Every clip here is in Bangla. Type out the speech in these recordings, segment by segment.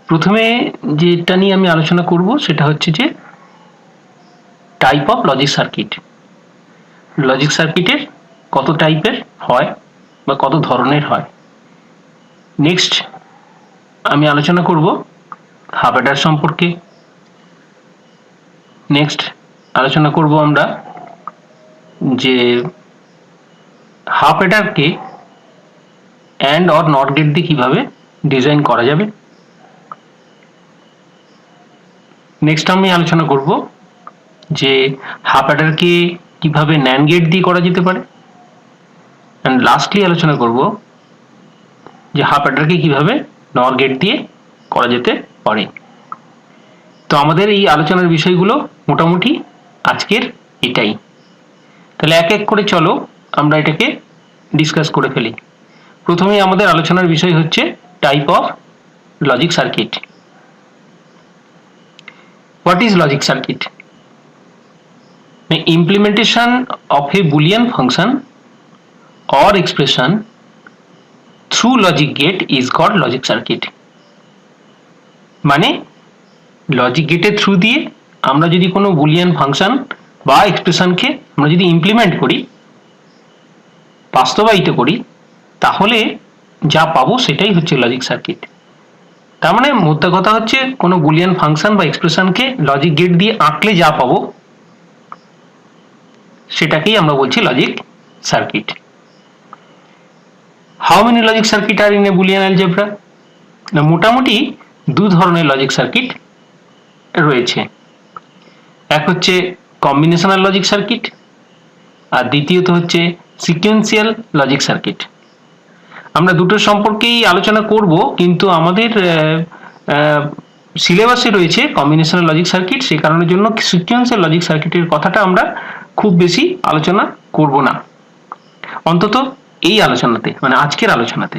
প্রথমে যেটা নিয়ে আমি আলোচনা করব সেটা হচ্ছে যে type of logic circuit. Logic সার্কিটের কত টাইপের হয় বা কত ধরনের হয়। নেক্সট আমি আলোচনা করব হাফ অ্যাডার সম্পর্কে। নেক্সট আলোচনা করব আমরা যে হাফ অ্যাডারকে অ্যান্ড অর নট গেট দিয়ে কিভাবে ডিজাইন করা যাবে। নেক্সট আমি আলোচনা করব যে হাফ অ্যাডারকে কিভাবে ন্যান্ড গেট দিয়ে করা যেতে পারে। অ্যান্ড লাস্টলি আলোচনা করব যে হাফ অ্যাডারকে কিভাবে নর গেট দিয়ে করা যেতে পারে। তো আমাদের এই আলোচনার বিষয়গুলো মোটামুটি আজকের এটাই। তাহলে এক এক করে চলো আমরা এটাকে ডিসকাস করে ফেলি। প্রথমে আমাদের আলোচনার বিষয় হচ্ছে type of logic circuit. What is logic circuit? The implementation of a Boolean function or expression through logic gate is called logic circuit. মানে লজিক গেটের থ্রু দিয়ে আমরা যদি কোনো বুলিয়ান ফাংশন বা এক্সপ্রেশনকে আমরা যদি ইমপ্লিমেন্ট করি, বাস্তবায়িত করি, তাহলে যা পাবো সেটাই হচ্ছে লজিক সার্কিট। তার মানে মোদ্দা কথা হচ্ছে কোনো বুলিয়ান ফাংশন বা এক্সপ্রেশনকে লজিক গেট দিয়ে আঁকলে যা পাবো সেটাকেই আমরা বলছি logic circuit. How many logic circuit are in a Boolean algebra? না, মোটামুটি দু ধরনের লজিক সার্কিট রয়েছে। এক হচ্ছে কম্বিনেশনাল লজিক সার্কিট আর দ্বিতীয়ত হচ্ছে সিকোয়েন্সিয়াল লজিক সার্কিট। আমরা দুটোর সম্পর্কেই আলোচনা করব, কিন্তু আমাদের সিলেবাসে রয়েছে কম্বিনেশনাল লজিক সার্কিট, সেই কারণের জন্য সিকোয়েন্সিয়াল লজিক সার্কিটের কথাটা আমরা খুব বেশি আলোচনা করব না, অন্তত এই আলোচনাতে, মানে আজকের আলোচনাতে।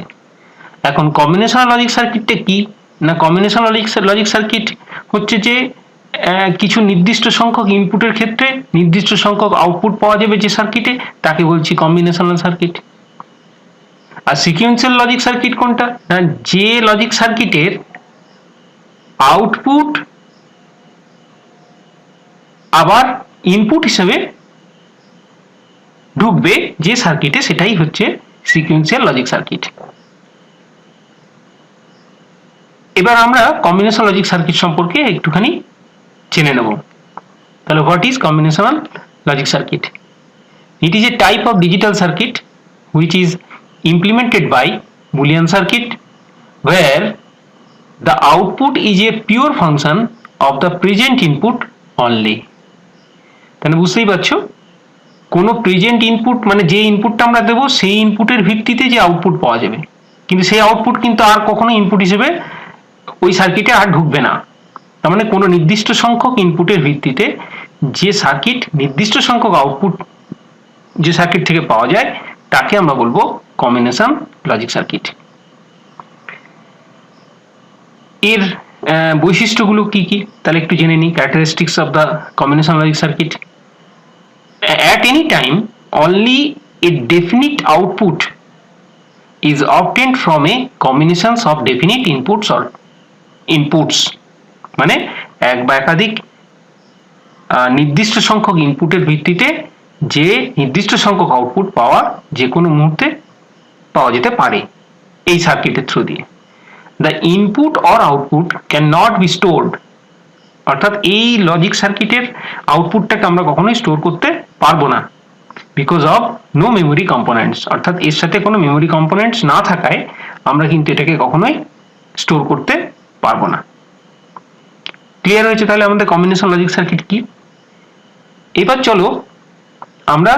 এখন কম্বিনেশনাল লজিক সার্কিটটা কি না, কম্বিনেশনাল লজিক সার্কিট হচ্ছে যে কিছু নির্দিষ্ট সংখ্যক ইনপুটের ক্ষেত্রে নির্দিষ্ট সংখ্যক আউটপুট পাওয়া যাবে যে সার্কিটে, তাকে বলছি কম্বিনেশনাল সার্কিট। আর সিকোয়েন্সিয়াল লজিক সার্কিট কোনটা? না, যে লজিক সার্কিটের আউটপুট আবার ইনপুট হিসেবে ঢুকবে যে সার্কিটে, সেটাই হচ্ছে সিকোয়েন্সিয়াল লজিক সার্কিট। এবার আমরা কম্বিনেশন লজিক সার্কিট সম্পর্কে একটুখানি জেনে নেব। তাহলে what is combinational logic circuit? It is a type of digital circuit which is implemented by Boolean circuit where the output is a pure function of the present input only. তাহলে বুঝতেই পারছো, কোনো প্রেজেন্ট ইনপুট মানে যে ইনপুটটা আমরা দেবো সেই ইনপুটের ভিত্তিতে যে আউটপুট পাওয়া যাবে, কিন্তু সেই আউটপুট কিন্তু আর কখনো ইনপুট হিসেবে ওই সার্কিটে আর ঢুকবে না। তার মানে কোনো নির্দিষ্ট সংখ্যক ইনপুটের ভিত্তিতে যে সার্কিট নির্দিষ্ট সংখ্যক আউটপুট যে সার্কিট থেকে পাওয়া যায় তাকে আমরা বলবো কম্বিনেশন লজিক সার্কিট। এর বৈশিষ্ট্যগুলো কি কি তাহলে একটু জেনে নিই। Characteristics of the combination logic circuit: at any time only a definite output is obtained from a combinations of definite inputs or inputs, মানে এক বা একাধিক নির্দিষ্ট সংখ্যক ইনপুটের ভিত্তিতে যে নির্দিষ্ট সংখ্যক আউটপুট পাওয়া যে কোনো মুহূর্তে পাওয়া যেতে পারে এই সার্কিটের থ্রু দিয়ে। The input or output can not be stored, অর্থাৎ এই লজিক সার্কিটের আউটপুটটাকে আমরা কখনোই স্টোর করতে পারবো না, because of no memory components, অর্থাৎ এর সাথে কোনো মেমোরি কম্পোনেন্টস না থাকায় আমরা কিন্তু এটাকে কখনোই স্টোর করতে পারবো না। ক্লিয়ার হয়েছে তাহলে আমাদের কম্বিনেশন লজিক সার্কিট কি? এবার চলো আমরা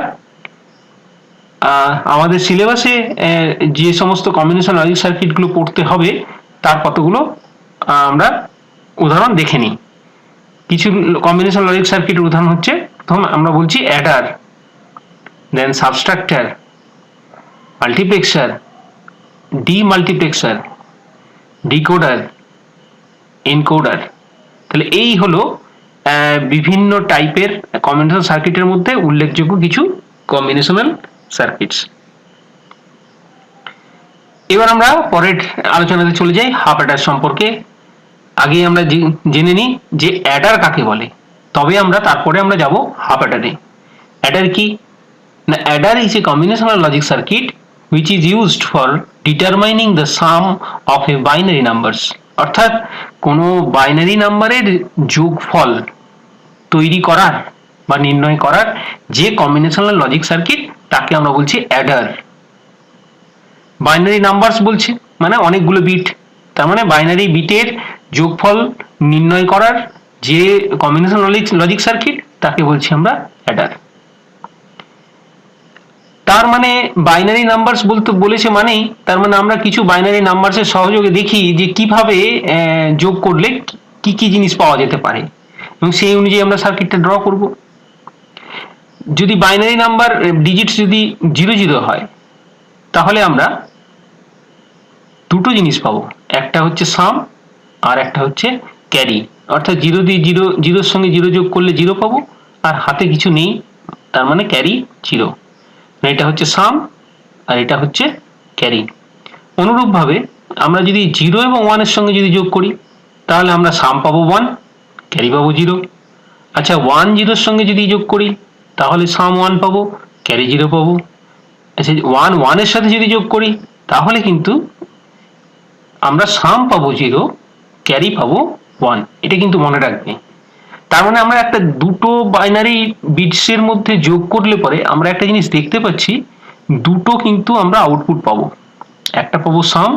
আমাদের সিলেবাসে যে সমস্ত কম্বিনেশন লজিক সার্কিটগুলো পড়তে হবে তার কতগুলো আমরা উদাহরণ দেখে নিই। কিছু কম্বিনেশন লজিক সার্কিটের উদাহরণ হচ্ছে, প্রথম আমরা বলছি অ্যাডার, দেন সাবস্ট্রাক্টর, মাল্টিপ্লেক্সার, ডিমাল্টিপ্লেক্সার, ডিকোডার, এনকোডার। তাহলে এই হলো বিভিন্ন টাইপের কম্বিনেশন সার্কিটের মধ্যে উল্লেখযোগ্য কিছু কম্বিনেশনাল সার্কিটস। এবার আমরা পরের আলোচনাতে চলে যাই হাফ অ্যাডার সম্পর্কে। আগে আমরা জেনে নিই যে অ্যাডার কাকে বলে, তবে আমরা তারপরে আমরা যাব হাফ অ্যাডারে। অ্যাডার কি না, Eder is a combinational logic circuit which is used for determining the sum of a binary numbers, অর্থাৎ কোনো বাইনারি নাম্বারের যোগফল তৈরি করার বা নির্ণয় করার যে কম্বিনেশনাল লজিক সার্কিট তাকে আমরা বলছি অ্যাডার। বাইনারি নাম্বারস বলছি মানে অনেকগুলো বিট, তার মানে বাইনারি বিটের যোগফল নির্ণয় করার যে কম্বিনেশন লজিক সার্কিট তাকে বলছি আমরা অ্যাডার। তার মানে বাইনারি নাম্বারস বলতে বলেছে মানেই তার মানে আমরা কিছু বাইনারি নাম্বারসের সহযোগে দেখি যে কিভাবে যোগ করলে কি কি জিনিস পাওয়া যেতে পারে এবং সেই অনুযায়ী আমরা সার্কিটটা ড্র করব। যদি বাইনারি নাম্বার ডিজিটস যদি 00 হয় তাহলে আমরা দুটো জিনিস পাবো, একটা হচ্ছে সাম আর একটা হচ্ছে ক্যারি, অর্থাৎ 0 দিয়ে 0 সঙ্গে 0 যোগ করলে 0 পাবো আর হাতে কিছু নেই তার মানে ক্যারি 0। এটা হচ্ছে সাম আর এটা হচ্ছে ক্যারি। অনুরূপভাবে আমরা যদি 0 এবং 1 এর সঙ্গে যদি যোগ করি তাহলে আমরা সাম পাবো 1, ক্যারি পাবো 0। আচ্ছা 1 0 এর সঙ্গে যদি যোগ করি তাহলে সাম 1 পাবো, ক্যারি 0 পাবো। আচ্ছা 1 1 এর সাথে যদি যোগ করি তাহলে কিন্তু আমরা সাম পাবো 0, ক্যারি পাবো 1। এটা কিন্তু মনে রাখবে। তার মানে আমরা একটা দুটো বাইনারি বিটসের মধ্যে যোগ করলে পরে আমরা একটা জিনিস দেখতে পাচ্ছি, দুটো কিন্তু আমরা আউটপুট পাবো, একটা পাবো সাম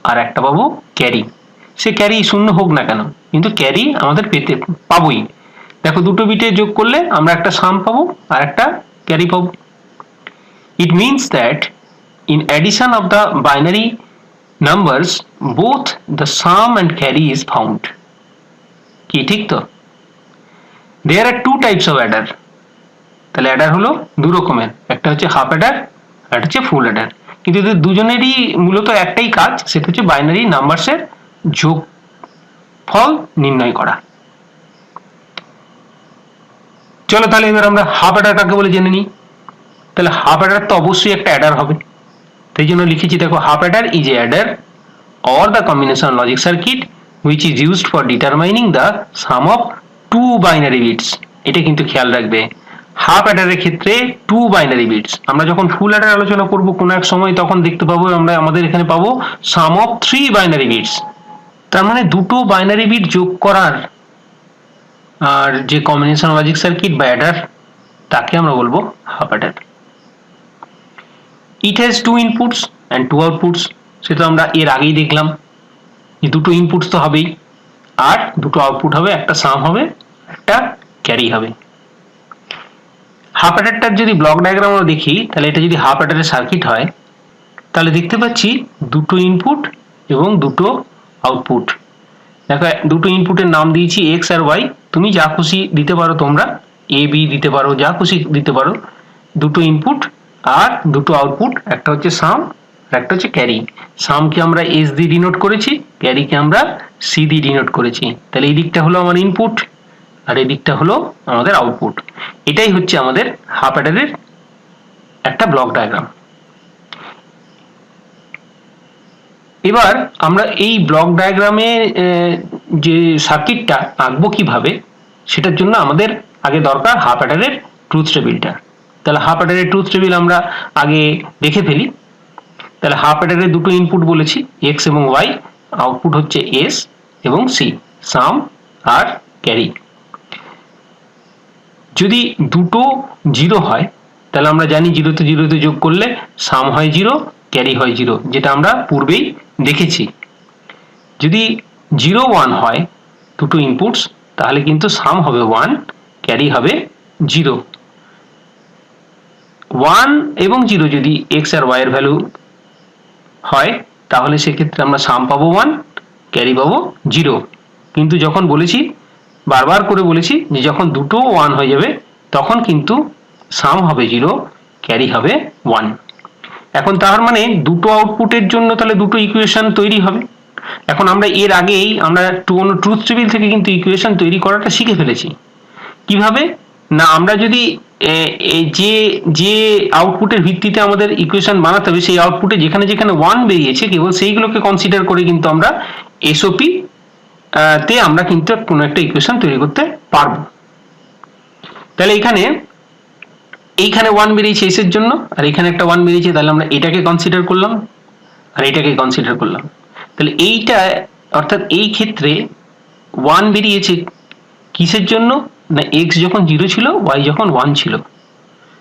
আর একটা পাবো ক্যারি। সে ক্যারি শূন্য হোক না কেন কিন্তু ক্যারি আমাদের পেতে পাবোই। দেখো দুটো বিটে যোগ করলে আমরা একটা সাম পাবো আর একটা ক্যারি পাবো। It means that in addition of the binary numbers both the sum and carry is found। কি ঠিক তো? there are two types of adder। তাহলে অ্যাডার হলো দু রকমের, একটা হচ্ছে হাফ অ্যাডার আর একটা হচ্ছে ফুল অ্যাডার, কিন্তু এদের দুজনেরই মূলত একটাই কাজ, সেটা হচ্ছে বাইনারি নাম্বারসের যোগফল নির্ণয় করা। চলো তাহলে এবার আমরা হাফ অ্যাডার কাকে বলে জেনে নিই। তাহলে হাফ অ্যাডার তো অবশ্যই একটা অ্যাডার হবে, তাই জন্য লিখেছি দেখো half Eder is a Eder or the combination logic circuit which is used for determining the sum of two binary bits। এটা কিন্তু খেয়াল রাখবে, হাফ অ্যাডারের ক্ষেত্রে 2 বাইনারি বিটস। আমরা যখন ফুল অ্যাডার আলোচনা করব কোন এক সময় তখন দেখতে পাবো আমরা আমাদের এখানে পাবো সাম অফ 3 বাইনারি বিটস। তার মানে দুটো বাইনারি বিট যোগ করার আর যে কম্বিনেশন লজিক সার্কিট বা অ্যাডার তাকে আমরা বলবো half Eder. It has 2 inputs and 2 outputs. সেটা আমরা এর আগেই দেখলাম যে দুটো ইনপুটস তো হবেই আর দুটো আউটপুট হবে, একটা সাম হবে একটা ক্যারি হবে। হাফ অ্যাডারটার যদি ব্লক ডায়াগ্রাম আমরা দেখি তাহলে এটা যদি হাফ অ্যাডারের সার্কিট হয় তাহলে দেখতে পাচ্ছি দুটো ইনপুট এবং দুটো আউটপুট। দেখো দুটো ইনপুটের নাম দিয়েছি এক্স আর ওয়াই, তুমি যা খুশি দিতে পারো, তোমরা এ বি দিতে পারো, যা খুশি দিতে পারো। দুটো ইনপুট আর দুটো আউটপুট, একটা হচ্ছে সাম আর একটা হচ্ছে ক্যারি। সামকে আমরা এস দিয়ে ডিনোট করেছি, ক্যারিকে আমরা সি দিয়ে ডিনোট করেছি। তাহলে এই দিকটা হলো আমার ইনপুট আর এই দিকটা হলো আমাদের আউটপুট। এটাই হচ্ছে আমাদের হাফ অ্যাডারের একটা ব্লক ডায়াগ্রাম। এবার আমরা এই ব্লক ডায়াগ্রামে যে সার্কিটটা আঁকবো কিভাবে সেটার জন্য আমাদের আগে দরকার হাফ অ্যাডারের ট্রুথ টেবিলটা। তাহলে হাফ অ্যাডারের ট্রুথ টেবিল আমরা আগে দেখে ফেলি। তাহলে হাফ অ্যাডারের দুটো ইনপুট বলেছি এক্স এবং ওয়াই, আউটপুট হচ্ছে এস এবং সি, সাম আর ক্যারি। যদি দুটো 0 হয় তাহলে আমরা জানি 0 তে 0 তে যোগ করলে সাম হয় 0, ক্যারি হয় 0, যেটা আমরা পূর্বেই দেখেছি। যদি 0 1 হয় দুটো ইনপুটস তাহলে কিন্তু সাম হবে 1, ক্যারি হবে 0। 1 এবং 0 যদি এক্স আর ওয়াই এর ভ্যালু হয় তাহলে সেক্ষেত্রে আমরা সাম পাবো 1, ক্যারি পাবো 0। কিন্তু যখন বলেছি, বারবার করে বলেছি যে যখন দুটো 1 হয়ে যাবে তখন কিন্তু সাম হবে 0, ক্যারি হবে 1। এখন তার মানে দুটো আউটপুটের জন্য তাহলে দুটো ইকুয়েশন তৈরি হবে। এখন আমরা এর আগেই আমরা ট্রুথ টেবিল থেকে কিন্তু ইকুয়েশন তৈরি করাটা শিখে ফেলেছি। কিভাবে না, আমরা যদি যে যে আউটপুটের ভিত্তিতে আমাদের ইকুয়েশন বানাতে হবে সেই আউটপুটে যেখানে যেখানে 1 বেরিয়েছে কেবল সেইগুলোকে কনসিডার করে কিন্তু আমরা এসওপি তে আমরা কিন্তু কোনো একটা ইকুয়েশন তৈরি করতে পারবো। তাহলে এইখানে 1 বেরিয়েছে এস এর জন্য, আর এখানে একটা 1 বেরিয়েছে, তাহলে আমরা এটাকে কনসিডার করলাম আর এটাকে কনসিডার করলাম। তাহলে এইটা অর্থাৎ এই ক্ষেত্রে 1 বেরিয়েছে কিসের জন্য, না এক্স যখন 0 ছিল ওয়াই যখন 1 ছিল।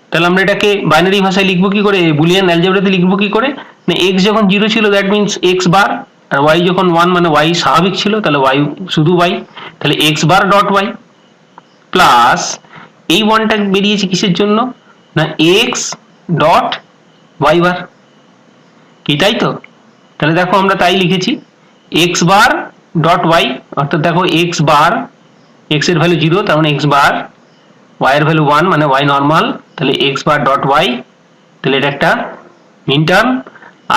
তাহলে আমরা এটাকে বাইনারি ভাষায় লিখবো কি করে, বুলিয়ান অ্যালজেব্রাতে লিখবো কি করে, না এক্স যখন 0 ছিল দ্যাট মিনস এক্স বার, আর ওয়াই যখন 1 মানে ওয়াই স্বাভাবিক ছিল, তাহলে ওয়াই শুধু ওয়াই, তাহলে X bar dot Y plus এই 1টা বেরিয়েছে কিসের জন্য, না এক্স ডট ওয়াই বার, কি তাই তো? তাহলে দেখো আমরা তাই লিখেছি এক্স বার ডট ওয়াই, অর্থাৎ দেখো এক্স বার, এক্স এর ভ্যালু 0 তার মানে এক্স বার, ওয়াই এর ভ্যালু 1 মানে ওয়াই নর্মাল, তাহলে এক্স বার ডট ওয়াই, তাহলে এটা একটা মিন টার্ম।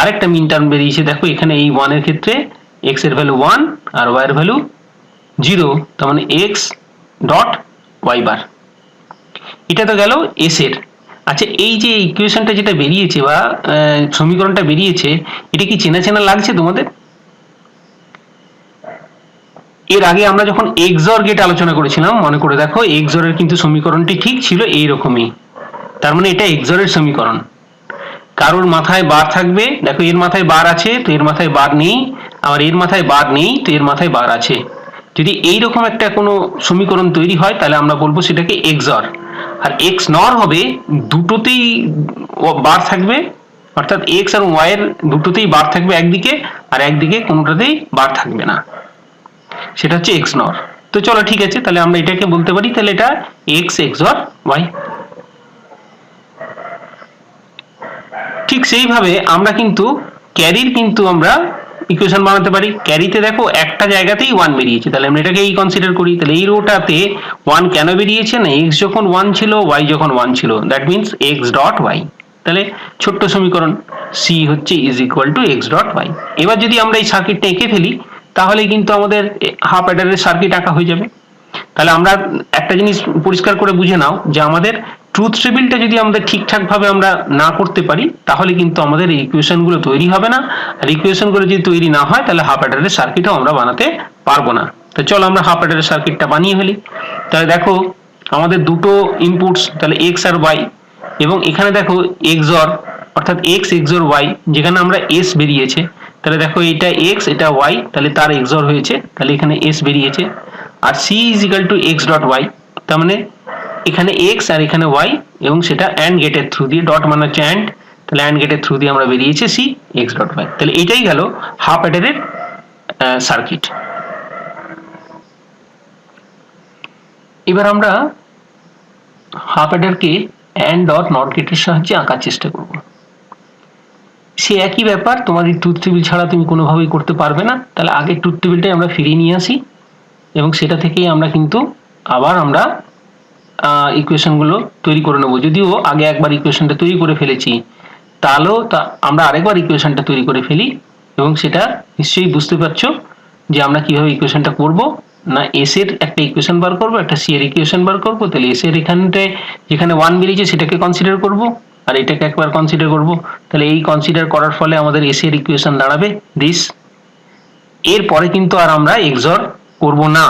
আরেকটা মিন টার্ম বেরিয়েছে দেখো এখানে এই 1 এর ক্ষেত্রে এক্স এর ভ্যালু 1 আর ওয়াই এর ভ্যালু 0, তার মানে এক্স ডট ওয়াই বার। এটা তো গেল এস এর। আচ্ছা এই যে ইকুয়েশনটা যেটা বেরিয়েছে বা সমীকরণটা বেরিয়েছে, এটা কি চেনা চেনা লাগছে তোমাদের? এর আগে আমরা যখন এক্সঅর গেট আলোচনা করেছিলাম মনে করে দেখো, এক্সঅর এর কিন্তু সমীকরণটি ঠিক ছিল এইরকমই, তার মানে এটা এক্সঅর এর সমীকরণ। কারোর মাথায় বার থাকবে, দেখো এর মাথায় বার আছে তো এর মাথায় বার নেই, আবার এর মাথায় বার নেই তো এর মাথায় বার আছে। যদি এইরকম একটা কোনো সমীকরণ তৈরি হয় তাহলে আমরা বলবো সেটাকে এক্সঅর। আর এক্স নর হবে দুটোতেই বার থাকবে, অর্থাৎ এক্স আর ওয়াই এর দুটোতেই বার থাকবে একদিকে, আর একদিকে কোনোটাতেই বার থাকবে না, সেটা হচ্ছে এক্স নর। তো চলো ঠিক আছে, তাহলে আমরা এটাকে বলতে পারি তাহলে এটা এক্স এক্সঅর ওয়াই। ঠিক সেইভাবে আমরা কিন্তু ক্যারির কিন্তু আমরা ইকুয়েশন বানাতে পারি। ক্যারিতে দেখো একটা জায়গাতেই 1 বেরিয়েছে, তাহলে আমরা এটাকে এই কনসিডার করি। তাহলে এই রোটাতে 1 কেন বেরিয়েছে, না এক্স যখন 1 ছিল ওয়াই যখন 1 ছিল, that means X dot Y. তাহলে ছোট্ট সমীকরণ সি হচ্ছে is equal to X dot Y. এবার যদি আমরা এই সার্কিটটা এঁকে ফেলি তাহলে কিন্তু আমাদের হাফ অ্যাডারের সার্কিট আঁকা হয়ে যাবে। তাহলে আমরা একটা জিনিস পরিষ্কার করে বুঝে নাও যে আমাদের ট্রুথ টেবিলটা যদি আমাদের ঠিকঠাক ভাবে আমরা না করতে পারি তাহলে কিন্তু আমাদের এই ইকুয়েশন গুলো তৈরি হবে না, আর ইকুয়েশন গুলো যদি তৈরি না হয় তাহলে হাফ অ্যাডারের সার্কিটও আমরা বানাতে পারবো না। তো চলো আমরা হাফ অ্যাডারের সার্কিটটা বানিয়ে ফেলি। তাহলে দেখো আমাদের দুটো ইনপুটস তাহলে এক্স আর ওয়াই, এবং এখানে দেখো এক্সঅর অর্থাৎ এক্স এক্সঅর ওয়াই, যেখানে আমরা এস বেরিয়েছে, তাহলে দেখো এটা এক্স এটা ওয়াই, তাহলে তার এক্সঅর হয়েছে, তাহলে এখানে এস বেরিয়েছে। আর C is equal to X dot Y, তার মানে এখানে এক্স আর এখানে ওয়াই, এবং সেটা অ্যান্ড গেটের থ্রু দিয়ে, ডট মানে হচ্ছে অ্যান্ড, তাহলে অ্যান্ড গেটের থ্রু দিয়ে আমরা বেরিয়েছে সি এক্স ডট ওয়াই। তাহলে এটাই গেল হাফ অ্যাডারের সার্কিট। এবার আমরা হাফ অ্যাডারকে অ্যান্ড ডট নট গেটের সাহায্যে আঁকার চেষ্টা করব। সে একই ব্যাপার, তোমাদের ট্রুথ টেবিল ছাড়া তুমি কোনোভাবেই করতে পারবে না। তাহলে আগে ট্রুথ টেবিলটাই আমরা ফিরিয়ে নিয়ে আসি, এবং সেটা থেকেই আমরা কিন্তু আবার আমরা ইকুয়েশনগুলো তৈরি করে নেবো। যদিও আগে একবার ইকুয়েশনটা তৈরি করে ফেলেছি, তাহলেও আমরা আরেকবার ইকুয়েশনটা তৈরি করে ফেলি, এবং সেটা নিশ্চয়ই বুঝতে পারছো যে আমরা কিভাবে ইকুয়েশনটা করব। না এস এর একটা ইকুয়েশন বার করবো, একটা সি এর ইকুয়েশন বার করবো। তাহলে এস এর এখানটায় যেখানে 1 বেরিয়েছে সেটাকে কনসিডার করব, আর এটাকে একবার কনসিডার করব। তাহলে এই কনসিডার করার ফলে আমাদের এস এর ইকুয়েশন দাঁড়াবে দিস। এরপরে কিন্তু আর আমরা এক্সঅর করব না,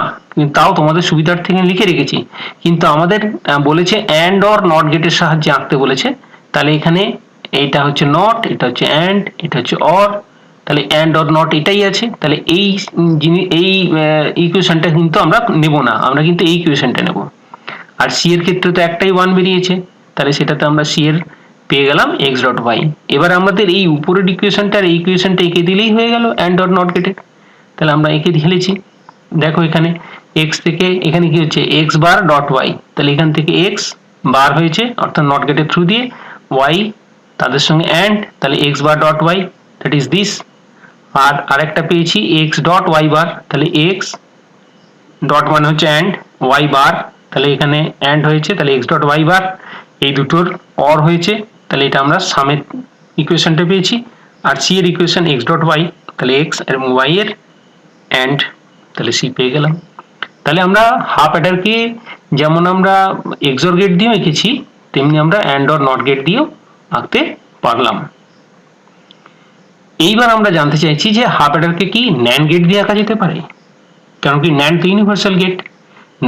তাও তোমাদের সুবিধার থেকে লিখে রেখেছি। কিন্তু আমাদের বলেছে অ্যান্ড অর নট গেটের সাহায্যে আঁকতে বলেছে। তাহলে এখানে এইটা হচ্ছে নট, এটা হচ্ছে অ্যান্ড, এটা হচ্ছে অর, তাহলে অ্যান্ড অর নট এটাই আছে। তাহলে এই ইকুয়েশনটা কিন্তু আমরা নেব না, আমরা কিন্তু এই ইকুয়েশনটা নেব। আর সি এর ক্ষেত্রে তো একটাই 1 বেরিয়েছে, তাহলে সেটাতে আমরা সি এর পেয়ে গেলাম এক্স ডট ওয়াই। এবার আমাদের এই উপরের ইকুয়েশনটা আর এই ইকুয়েশনটা এঁকে দিলেই হয়ে গেল অ্যান্ড অর নট গেটের। তাহলে আমরা এঁকে ঢেলেছি, দেখো এখানে এক্স থেকে এখানে কি হচ্ছে এক্স বার ডট ওয়াই, তাহলে এখান থেকে এক্স বার হয়েছে অর্থাৎ নট গেটের থ্রু দিয়ে, ওয়াই তাদের সঙ্গে অ্যান্ড, তাহলে X bar dot Y that is this. আর আরেকটা পেয়েছি এক্স ডট ওয়াই বার, তাহলে এক্স ডট মানে হচ্ছে অ্যান্ড, ওয়াই বার তাহলে এখানে অ্যান্ড হয়েছে, তাহলে এক্স ডট ওয়াই বার, এই দুটোর অর হয়েছে, তাহলে এটা আমরা সামের ইকুয়েশনটা পেয়েছি। আর সি এর ইকুয়েশন এক্স ডট ওয়াই, তাহলে এক্স এবং ওয়াই এর অ্যান্ড, তাহলে সি পেয়ে গেলাম। তাহলে আমরা হাফ অ্যাডারকে যেমন আমরা এক্সঅর গেট দিয়ে এঁকেছি তেমনি আমরা অ্যান্ড অর নট গেট দিয়েও আঁকতে পারলাম। এইবার আমরা জানতে চাইছি যে হাফ অ্যাডারকে কি ন্যান্ড গেট দিয়ে আঁকা যেতে পারে। কারণ কি ন্যান্ড তো ইউনিভার্সাল গেট,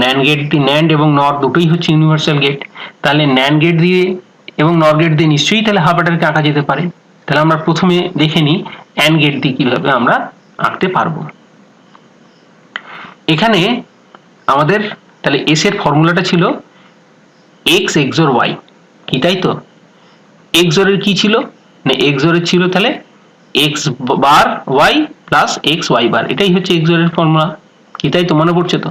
ন্যান্ড এবং নর দুটোই হচ্ছে ইউনিভার্সাল গেট, তাহলে ন্যান্ড গেট দিয়ে এবং নর গেট দিয়ে নিশ্চয়ই তাহলে হাফ অ্যাডারকে আঁকা যেতে পারে। তাহলে আমরা প্রথমে দেখে নিই অ্যান্ড গেট দিয়ে কিভাবে আমরা আঁকতে পারবো। এখানে আমাদের তাহলে এস এর ফর্মুলাটা ছিল এক্স এক্সোর ওয়াই, কি তাই তো? এক্সোরের কি ছিল না, এক্সোরের ছিল তাহলে এক্স বার Y plus x y bar, এটাই হচ্ছে এক্সোরের ফর্মুলা, কি তাই তো? মনে পড়ছে তো?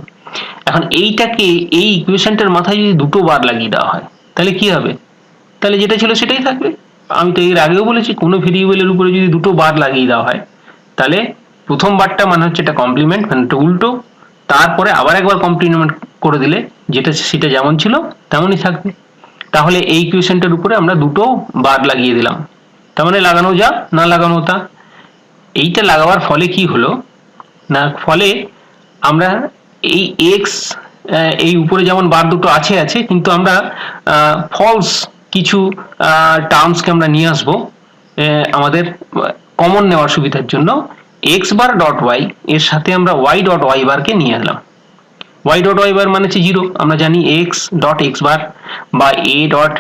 এখন এইটাকে এই ইকুয়েশনটার মাথায় যদি দুটো বার লাগিয়ে দেওয়া হয় তাহলে কি হবে? তাহলে যেটা ছিল সেটাই থাকবে। আমি তো এর আগেও বলেছি কোনো ভেরিয়েবলের উপরে যদি দুটো বার লাগিয়ে দেওয়া হয় তাহলে প্রথম বারটা মানে হচ্ছে এটা কমপ্লিমেন্ট, মানে এটা উল্টো, তারপরে আবার একবার কমপ্লিমেন্ট করে দিলে যেটা সেটা যেমন ছিল তেমনই থাকবে। তাহলে এই ইকুয়েশনটার উপরে আমরা দুটো বার লাগিয়ে দিলাম, তার মানে লাগানো যা না লাগানো তা। এইটা লাগাবার ফলে কি হলো না, ফলে আমরা এই এক্স এই উপরে যেমন বার দুটো আছে কিন্তু আমরা ফলস কিছু টার্মসকে আমরা নিয়ে আসবো আমাদের কমন নেওয়ার সুবিধার জন্য। এক্স বার ডট ওয়াই এর সাথে আমরা ওয়াই ডট ওয়াই বারকে নিয়ে এলাম। ওয়াই ডট ওয়াই বার মানে হচ্ছে জিরো, আমরা জানি এক্স ডট এক্স বার বা এ ডট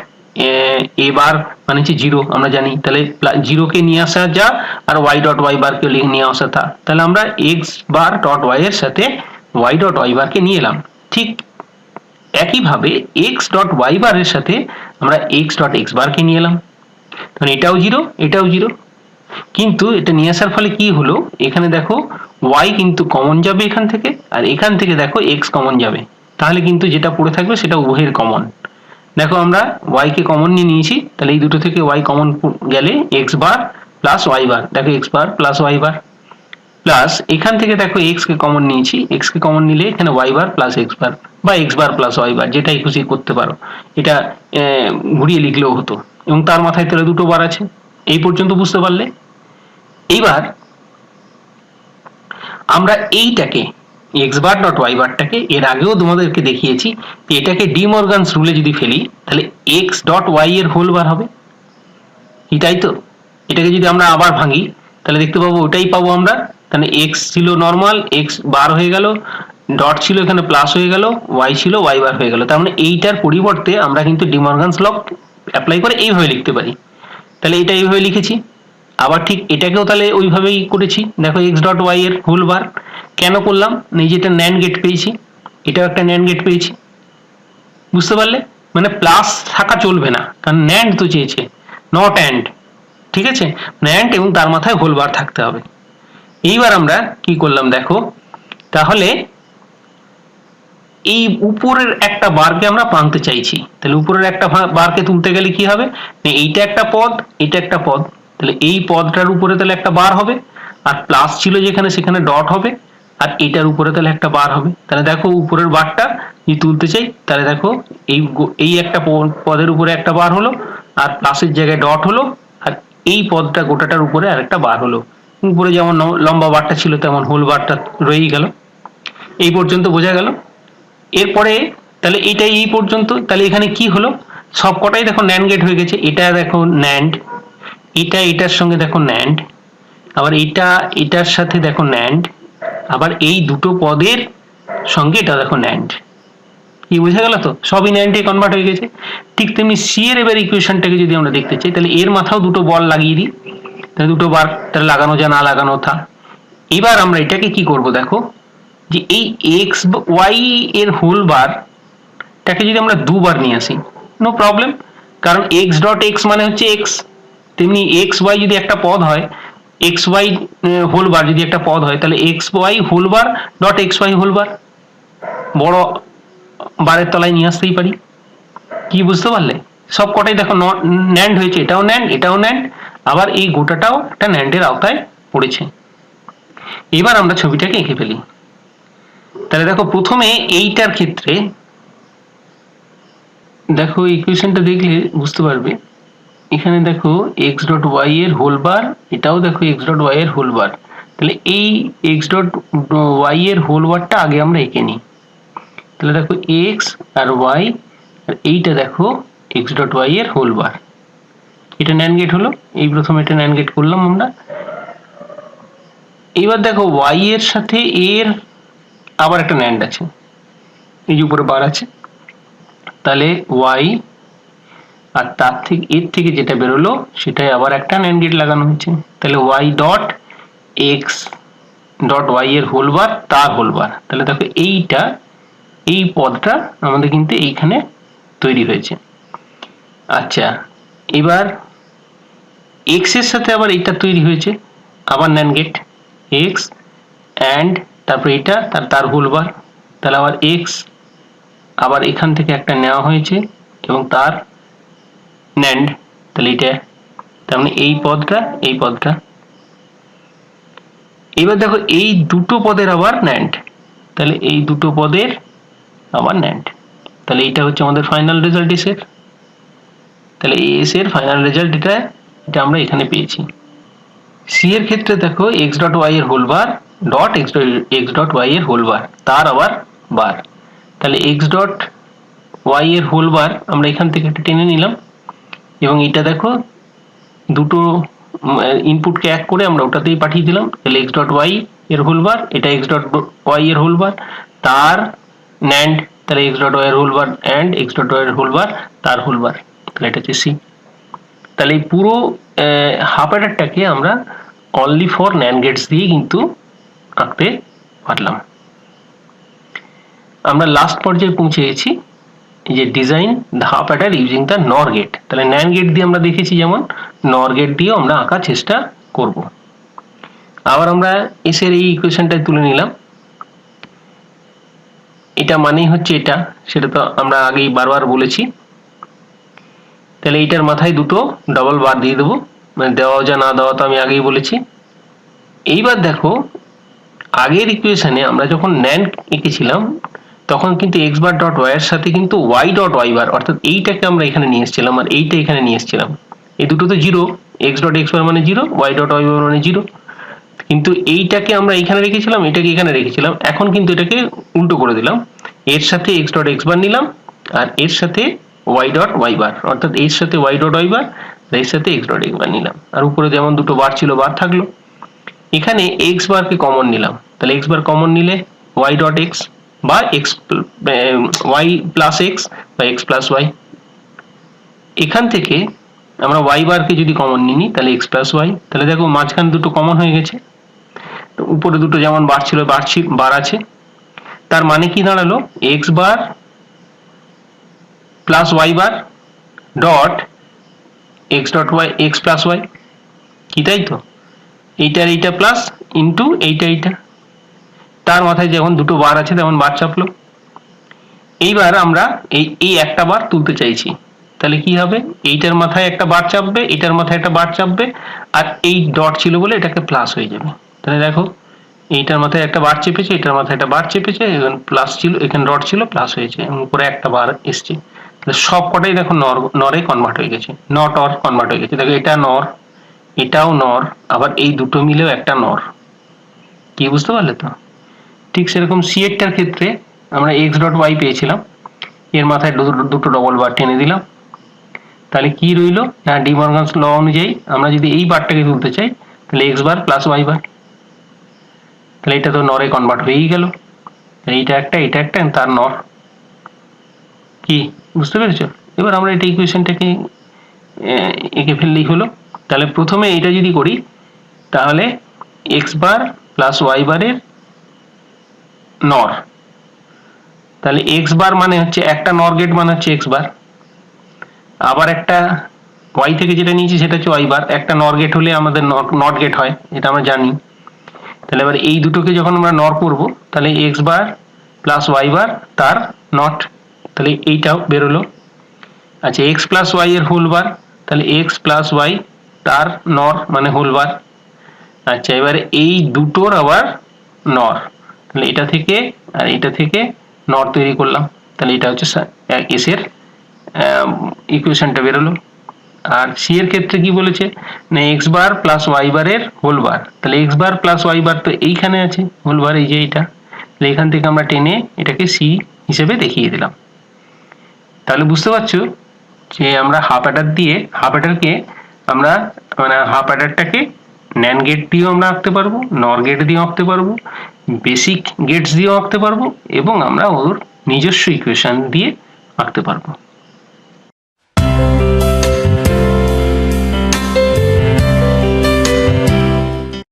এ বার মানে হচ্ছে জিরো, আমরা জানি। তাহলে জিরোকে নিয়ে আসা যা আর ওয়াই ডট ওয়াই বারকে নিয়ে আসা তা, তাহলে আমরা এক্স বার ডট ওয়াই এর সাথে ওয়াই ডট ওয়াই বারকে নিয়ে এলাম। ঠিক একইভাবে এক্স ডট ওয়াই বারের সাথে আমরা এক্স ডট এক্স বারকে নিয়ে এলাম, মানে এটাও জিরো এটাও জিরো। কিন্তু এটা নিয়ে আসার ফলে কি হলো, এখানে দেখো ওয়াই কিন্তু কমন যাবে এখান থেকে, আর এখান থেকে দেখো এক্স কমন যাবে, তাহলে কিন্তু যেটা পড়ে থাকবে সেটা উভয়ের কমন। দেখো আমরা ওয়াই কে কমন নিয়ে নিয়েছি, তাহলে এই দুটো থেকে ওয়াই কমন গেলে এক্স বার প্লাস ওয়াই বার, দেখো এক্স বার প্লাস ওয়াই বার, প্লাস এখান থেকে দেখো এক্স কে কমন নিয়েছি, এক্স কে কমন নিলে এখানে y bar plus x bar বা এক্স বার প্লাস ওয়াই বার, যেটাই খুশি করতে পারো, এটা ঘুরিয়ে লিখলেও হতো। এবং তার মাথায় তাহলে দুটো বার আছে। এই পর্যন্ত বুঝতে পারলে? এইবার আমরা এইটাকে এক্স বার ডট ওয়াই বারটাকে এর আগেও তোমাদেরকে দেখিয়েছি, এটাকে ডি মর্গানস রুলে যদি ফেলি তাহলে এক্স ডট ওয়াই এর হোল বার হবে, তাই তো? এটাকে যদি আমরা আবার ভাঙি তাহলে দেখতে পাবো ওটাই পাবো আমরা। তাহলে এক্স ছিল নর্মাল, এক্স বার হয়ে গেল, ডট ছিল এখানে প্লাস হয়ে গেল, ওয়াই ছিল ওয়াই বার হয়ে গেল। তার মানে এইটার পরিবর্তে আমরা কিন্তু ডি মর্গানস ল অ্যাপ্লাই করে এইভাবে লিখতে পারি। তাহলে এটা এইভাবে লিখেছি, আবার ঠিক এটাকেও তাহলে ওইভাবেই করেছি। দেখো এক্স ডট ওয়াই এর হোল বার কেন করলাম, যেটা ন্যান্ড গেট পেয়েছি, এটাও একটা ন্যান্ড গেট পেয়েছি, বুঝতে পারলে? মানে প্লাস থাকা চলবে না, কারণ ন্যান্ড তো চেয়েছে, নট অ্যান্ড, ঠিক আছে? ন্যান্ড এবং তার মাথায় হোল বার থাকতে হবে। এইবার আমরা কি করলাম দেখো, তাহলে এই উপরের একটা বারকে আমরা ভাঙতে চাইছি, তাহলে উপরের একটা বারকে তুলতে গেলে কি হবে, এইটা একটা পদ এটা একটা পদ, তাহলে এই পদটার উপরে তাহলে একটা বার হবে, আর প্লাস ছিল যেখানে সেখানে ডট হবে, আর এটার উপরে তাহলে একটা বার হবে। তাহলে দেখো উপরের বারটা যদি তুলতে চাই তাহলে দেখো এই একটা পদের উপরে একটা বার হলো, আর প্লাসের জায়গায় ডট হলো, আর এই পদটা গোটাটার উপরে আরেকটা বার হলো। উপরে যেমন লম্বা বারটা ছিল তেমন হোল বারটা রয়েই গেল। এই পর্যন্ত বোঝা গেল? এরপরে তাহলে এটাই এই পর্যন্ত, তাহলে এখানে কি হলো, সব কটাই দেখো ন্যান্ড গেট হয়ে গেছে। এটা দেখো ন্যান্ড, এটা এটার সঙ্গে দেখো ন্যান্ড, আবার এটা এটার সাথে দেখো ন্যান্ড, আবার এই দুটো পদের সঙ্গে এটা দেখো ন্যান্ড। কি বুঝে গেল তো? সবই ন্যান্ডে কনভার্ট হয়ে গেছে। ঠিক তেমনি সি এর এবার ইকুয়েশনটাকে যদি আমরা দেখতে চাই তাহলে এর মাথাও দুটো বল লাগিয়ে দিই, তাহলে দুটো বার তাহলে লাগানো যা না লাগানো থা। এবার আমরা এটাকে কি করব দেখো, যে এই এক্স ওয়াই এর হোল বারটাকে যদি আমরা দুবার নিয়ে আসি নো প্রবলেম, কারণ এক্স ডট এক্স মানে হচ্ছে এক্স, তেমনি এক্স ওয়াই যদি একটা পদ হয়, এক্স ওয়াই হোল বার যদি একটা পদ হয় তাহলে X Y whole bar dot X Y whole bar বড় বারের তলায় নিয়ে আসতেই পারি। কি বুঝতে পারলে? সব কটাই দেখো ন্যান্ড হয়েছে, এটাও ন্যান্ড এটাও ন্যান্ড, আবার এই গোটাটাও একটা ন্যান্ডের আওতায় পড়েছে। এবার আমরা ছবিটাকে এঁকে ফেলি। তাহলে দেখো প্রথমে এইটার ক্ষেত্রে দেখো ইকুয়েশনটা দেখলে বুঝতে পারবে, এখানে দেখো এক্স ডট ওয়াই এর হোল বার, এটাও দেখো এক্স ডট ওয়াই এর হোল বার, তাহলে এই এক্স ডট ওয়াই এর হোল বারটা আগে আমরা এঁকে নিই। তাহলে দেখো এক্স আর ওয়াই, আর এইটা দেখো এক্স ডট ওয়াই এর হোল বার, এটা ন্যান্ড গেট হলো। এই প্রথমে এটা ন্যান্ড গেট করলাম আমরা। এইবার দেখো ওয়াই এর সাথে এর আবার একটা ন্যান্ড আছে, এই যে উপরে বার আছে, তাহলে ওয়াই আর তার থেকে এর থেকে যেটা বেরোলো সেটাই আবার একটা ন্যান্ড গেট লাগানো হয়েছে। তাহলে Y dot X dot Y এর হোল বার তার হোল বার। তাহলে দেখো এইটা, এই পদটা আমাদের কিন্তু এইখানে তৈরি হয়েছে। আচ্ছা, এবার এক্স এর সাথে আবার এইটা তৈরি হয়েছে, আবার ন্যান্ড গেট এক্স অ্যান্ড তারপর এটা তার হোল বার। তাহলে আবার এক্স, আবার এখান থেকে একটা নেওয়া হয়েছে এবং তার ন্যান্ড, তাহলে এটা, তার মানে এই পদটা। এবার দেখো এই দুটো পদের আবার ন্যান্ড, তাহলে এই দুটো পদের আবার ন্যান্ড। তাহলে এইটা হচ্ছে আমাদের ফাইনাল রেজাল্ট এস এর। তাহলে এস এর ফাইনাল রেজাল্ট এটা আমরা এখানে পেয়েছি। সি এর ক্ষেত্রে দেখো এক্স ডট ওয়াই এর whole bar dot X dot Y এর হোল বার তার আবার বার। তাহলে এক্স ডট ওয়াই এর হোল বার আমরা এখান থেকে একটা টেনে নিলাম এবং এটা দেখো দুটো ইনপুটকে এক করে আমরা ওটাতেই পাঠিয়ে দিলাম। তাহলে এক্স ডট ওয়াই এর হোল বার, এটা এক্স ডট ওয়াই এর হোল বার তার ন্যান্ড, তাহলে এক্স ডট ওয়াই এর whole bar and X dot Y এর হোল বার তার হোল বার, তাহলে এটা হচ্ছে সি। তাহলে এই পুরো হাফ অ্যাডারটাকে আমরা অনলি ফর ন্যান্ড গেটস দিয়ে কিন্তু আঁকতে পারলাম। আমরা লাস্ট পর্যায়ে পৌঁছে গেছি, যে design the half Eder using the নর গেট। তাহলে ন্যান্ড গেট দিয়ে আমরা দেখেছি, যেমন নর গেট দিয়েও আমরা আঁকার চেষ্টা করব। আবার আমরা এস এর এই ইকুয়েশনটা তুলে নিলাম, এটা মানেই হচ্ছে এটা, সেটা তো আমরা আগেই বারবার বলেছি। তাহলে এইটার মাথায় দুটো ডবল বার দিয়ে দেবো, মানে দেওয়া যা না দেওয়া তো আমি আগেই বলেছি। এইবার দেখো আগের ইকুয়েশনে আমরা যখন ন্যান্ড এঁকেছিলাম তখন কিন্তু এক্স বার ডট ওয়াই এর সাথে কিন্তু ওয়াই ডট ওয়াই বার, অর্থাৎ এইটাকে আমরা এখানে নিয়ে এসেছিলাম আর এইটা এখানে নিয়ে এসেছিলাম। এই দুটো তো zero, x dot x bar মানে zero, Y dot y bar মানে জিরো, কিন্তু এইটাকে আমরা এখানে রেখেছিলাম, এটাকে এখানে রেখেছিলাম। এখন কিন্তু এটাকে উল্টো করে দিলাম, এর সাথে এক্স ডট এক্স বার নিলাম আর এর সাথে ওয়াই ডট ওয়াই বার, অর্থাৎ এর সাথে ওয়াই ডট ওয়াই বার এর সাথে এক্স ডট এক্স বার নিলাম, আর উপরে যেমন দুটো বার ছিল বার থাকলো। এখানে এক্স বারকে কমন নিলাম, তাহলে এক্স বার কমন নিলে ওয়াই ডট এক্স বা এক্স ওয়াই প্লাস এক্স বা এক্স প্লাস ওয়াই। এখান থেকে আমরা ওয়াই বারকে যদি কমন নিই তাহলে এক্স প্লাস ওয়াই। তাহলে দেখো মাঝখানে দুটো কমন হয়ে গেছে, তো উপরে দুটো যেমন বার ছিল বার আছে, তার মানে কি দাঁড়ালো X bar plus Y bar dot X dot Y X plus Y, কি তাই তো? এইটা প্লাস ইন্টু এইটা, তার মাথায় যখন দুটো বার আছে তেমন বার চাপলো। এইবার আমরা এই একটা বার তুলতে চাইছি, তাহলে কি হবে, এইটার মাথায় একটা বার চাপবে, এটার মাথায় একটা বার চাপবে, আর এই ডট ছিল বলে এটাকে প্লাস হয়ে যাবে। তাহলে দেখো এইটার মাথায় একটা বার চেপেছে, এটার মাথায় একটা বার চেপেছে, এখানে প্লাস ছিল, এখানে ডট ছিল, প্লাস হয়েছে এবং উপরে একটা বার এসছে। তাহলে সব কটাই দেখো নরে কনভার্ট হয়ে গেছে, নট অর কনভার্ট হয়ে গেছে। দেখো এটা নর, এটাও নর, আবার এই দুটো মিলেও একটা নর। কি বুঝতে পারলে তো? ঠিক সেরকম সি এরটার ক্ষেত্রে আমরা এক্স ডট ওয়াই পেয়েছিলাম, এর মাথায় দুটো ডবল বার টেনে দিলাম, তাহলে কি রইলো না ডি মর্গানস ল অনুযায়ী আমরা যদি এই বারটাকে তুলতে চাই তাহলে এক্স বার প্লাস ওয়াই বার, তাহলে এটা তো নরে কনভার্ট হয়েই গেল। এইটা একটা এটা একটা তার নর, কি বুঝতে পেরেছো? এবার আমরা এটা ইকুয়েশনটাকে এঁকে ফেললেই হলো। তাহলে প্রথমে এটা যদি করি তাহলে এক্স বার প্লাস ওয়াই বারের নর, তাহলে এক্স বার মানে হচ্ছে একটা নর গেট মানে হচ্ছে এক্স বার, আবার একটা ওয়াই থেকে যেটা নিয়েছি সেটা হচ্ছে ওয়াই বার, একটা নর গেট হলে আমাদের নট গেট হয়, এটা আমরা জানি। তাহলে এবার এই দুটোকে যখন আমরা নর করব তাহলে এক্স বার প্লাস ওয়াই বার তার নট, তাহলে এইটাও বেরোলো। আচ্ছা এক্স প্লাস ওয়াই এর হোল বার, তাহলে এক্স প্লাস ওয়াই তার নর মানে হোল বার। আচ্ছা এবারে এই দুটোর আবার নর, তাহলে এটা থেকে আর এটা থেকে নর তৈরি করলাম, তাহলে এটা হচ্ছে এস এর ইকুয়েশনটা বেরোলো। আর সি এর ক্ষেত্রে কি বলেছে না এক্স বার প্লাস ওয়াই বারের হোল বার, তাহলে এক্স বার প্লাস ওয়াই বার তো এইখানে আছে হোল বার, এই যে এইটা, তাহলে এখান থেকে আমরা টেনে এটাকে সি হিসেবে দেখিয়ে দিলাম। তাহলে বুঝতে পারছো যে আমরা হাফ অ্যাডার দিয়ে হাফ অ্যাডারকে আমরা মানে হাফ অ্যাডারটাকে ন্যান্ড গেট দিয়েও আমরা আঁকতে পারবো, নর গেট দিয়েও আঁকতে পারবো, বেসিক গেটস দিয়েও আঁকতে পারবো এবং আমরা ওর নিজস্ব ইকুয়েশন দিয়ে আঁকতে পারবো।